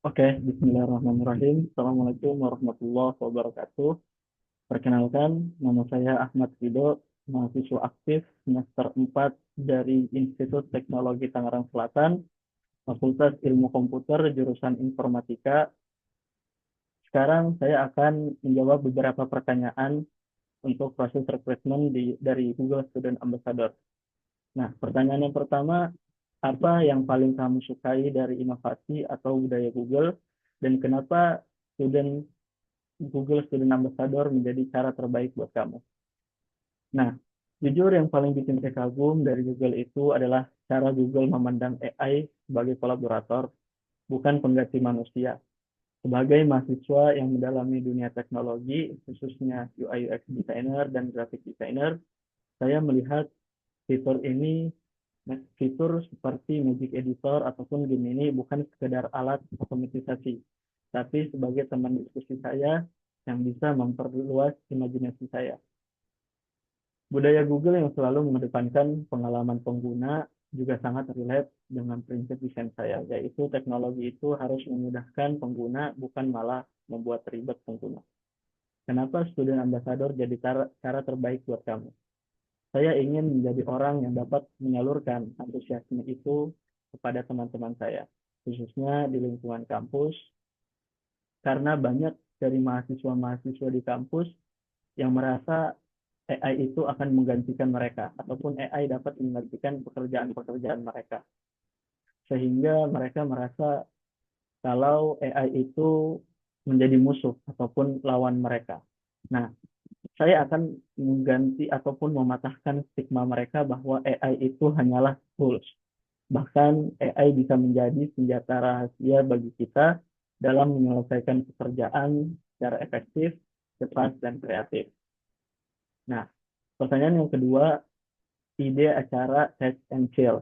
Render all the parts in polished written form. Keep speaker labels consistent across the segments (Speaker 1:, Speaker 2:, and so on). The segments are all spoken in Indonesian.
Speaker 1: Oke, Bismillahirrahmanirrahim. Assalamualaikum warahmatullahi wabarakatuh. Perkenalkan, nama saya Ahmad Rido, mahasiswa aktif semester 4 dari Institut Teknologi Tangerang Selatan, Fakultas Ilmu Komputer, jurusan Informatika. Sekarang saya akan menjawab beberapa pertanyaan untuk proses rekrutmen dari Google Student Ambassador. Nah, pertanyaan yang pertama, apa yang paling kamu sukai dari inovasi atau budaya Google, dan kenapa student Google Student Ambassador menjadi cara terbaik buat kamu? Nah, jujur yang paling bikin saya kagum dari Google itu adalah cara Google memandang AI sebagai kolaborator, bukan pengganti manusia. Sebagai mahasiswa yang mendalami dunia teknologi, khususnya UI UX designer dan graphic designer, saya melihat fitur ini, fitur seperti Magic Editor ataupun Gemini bukan sekedar alat otomatisasi, tapi sebagai teman diskusi saya yang bisa memperluas imajinasi saya. Budaya Google yang selalu mengedepankan pengalaman pengguna juga sangat relate dengan prinsip desain saya, yaitu teknologi itu harus memudahkan pengguna, bukan malah membuat ribet pengguna. Kenapa Student Ambassador jadi cara terbaik buat kamu? Saya ingin menjadi orang yang dapat menyalurkan antusiasme itu kepada teman-teman saya, khususnya di lingkungan kampus, karena banyak dari mahasiswa-mahasiswa di kampus yang merasa AI itu akan menggantikan mereka, ataupun AI dapat menggantikan pekerjaan-pekerjaan mereka. Sehingga mereka merasa kalau AI itu menjadi musuh ataupun lawan mereka. Nah, saya akan mengganti ataupun mematahkan stigma mereka bahwa AI itu hanyalah tools. Bahkan AI bisa menjadi senjata rahasia bagi kita dalam menyelesaikan pekerjaan secara efektif, cepat, dan kreatif. Nah, pertanyaan yang kedua, ide acara Catch and Chill.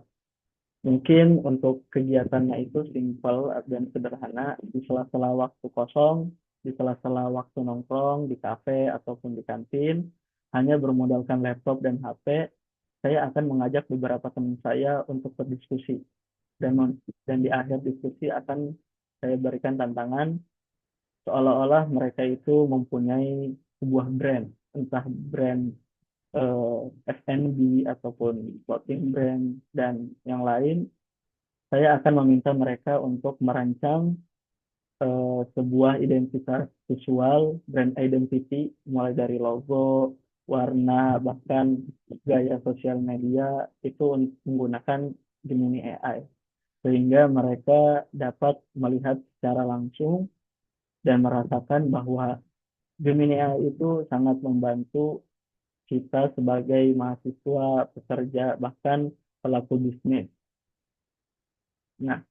Speaker 1: Mungkin untuk kegiatannya itu simple dan sederhana, di sela-sela waktu kosong, di sela-sela waktu nongkrong, di kafe ataupun di kantin, hanya bermodalkan laptop dan HP, saya akan mengajak beberapa teman saya untuk berdiskusi. Dan di akhir diskusi akan saya berikan tantangan seolah-olah mereka itu mempunyai sebuah brand, entah brand F&B ataupun clothing brand dan yang lain. Saya akan meminta mereka untuk merancang sebuah identitas visual, brand identity, mulai dari logo, warna, bahkan gaya sosial media itu menggunakan Gemini AI. Sehingga mereka dapat melihat secara langsung dan merasakan bahwa Gemini AI itu sangat membantu kita sebagai mahasiswa, pekerja, bahkan pelaku bisnis. Nah,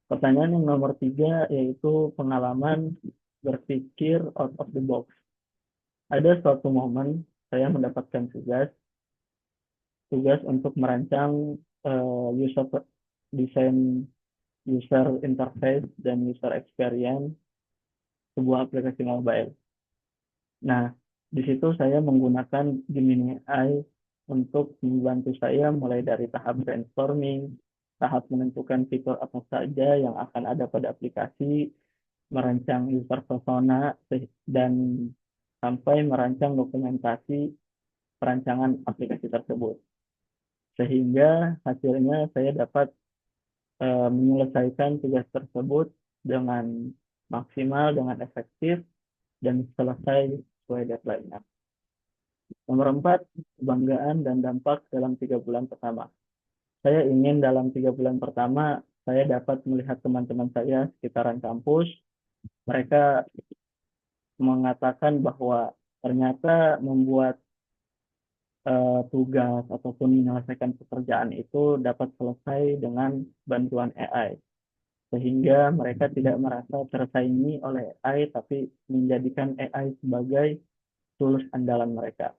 Speaker 1: pertanyaan yang nomor tiga yaitu pengalaman berpikir out of the box. Ada suatu momen saya mendapatkan tugas untuk merancang user design, user interface, dan user experience sebuah aplikasi mobile. Nah, di situ saya menggunakan Gemini AI untuk membantu saya mulai dari tahap brainstorming, tahap menentukan fitur apa saja yang akan ada pada aplikasi, merancang user persona, dan sampai merancang dokumentasi perancangan aplikasi tersebut. Sehingga hasilnya saya dapat menyelesaikan tugas tersebut dengan maksimal, dengan efektif, dan selesai sesuai deadline-nya. Nomor 4, kebanggaan dan dampak dalam 3 bulan pertama. Saya ingin dalam 3 bulan pertama, saya dapat melihat teman-teman saya sekitaran kampus. Mereka mengatakan bahwa ternyata membuat tugas ataupun menyelesaikan pekerjaan itu dapat selesai dengan bantuan AI. Sehingga mereka tidak merasa tersaingi oleh AI, tapi menjadikan AI sebagai tools andalan mereka.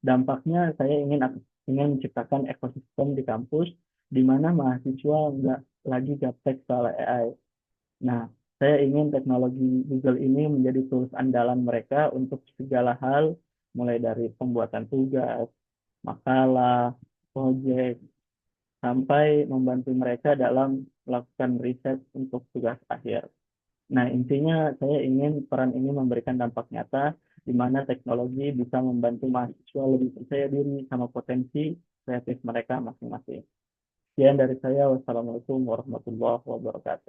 Speaker 1: Dampaknya saya ingin menciptakan ekosistem di kampus di mana mahasiswa nggak lagi gaptek soal AI. Nah, saya ingin teknologi Google ini menjadi tools andalan mereka untuk segala hal, mulai dari pembuatan tugas, makalah, proyek, sampai membantu mereka dalam melakukan riset untuk tugas akhir. Nah, intinya saya ingin peran ini memberikan dampak nyata di mana teknologi bisa membantu mahasiswa lebih percaya diri sama potensi kreatif mereka masing-masing. Sekian dari saya. Wassalamualaikum warahmatullahi wabarakatuh.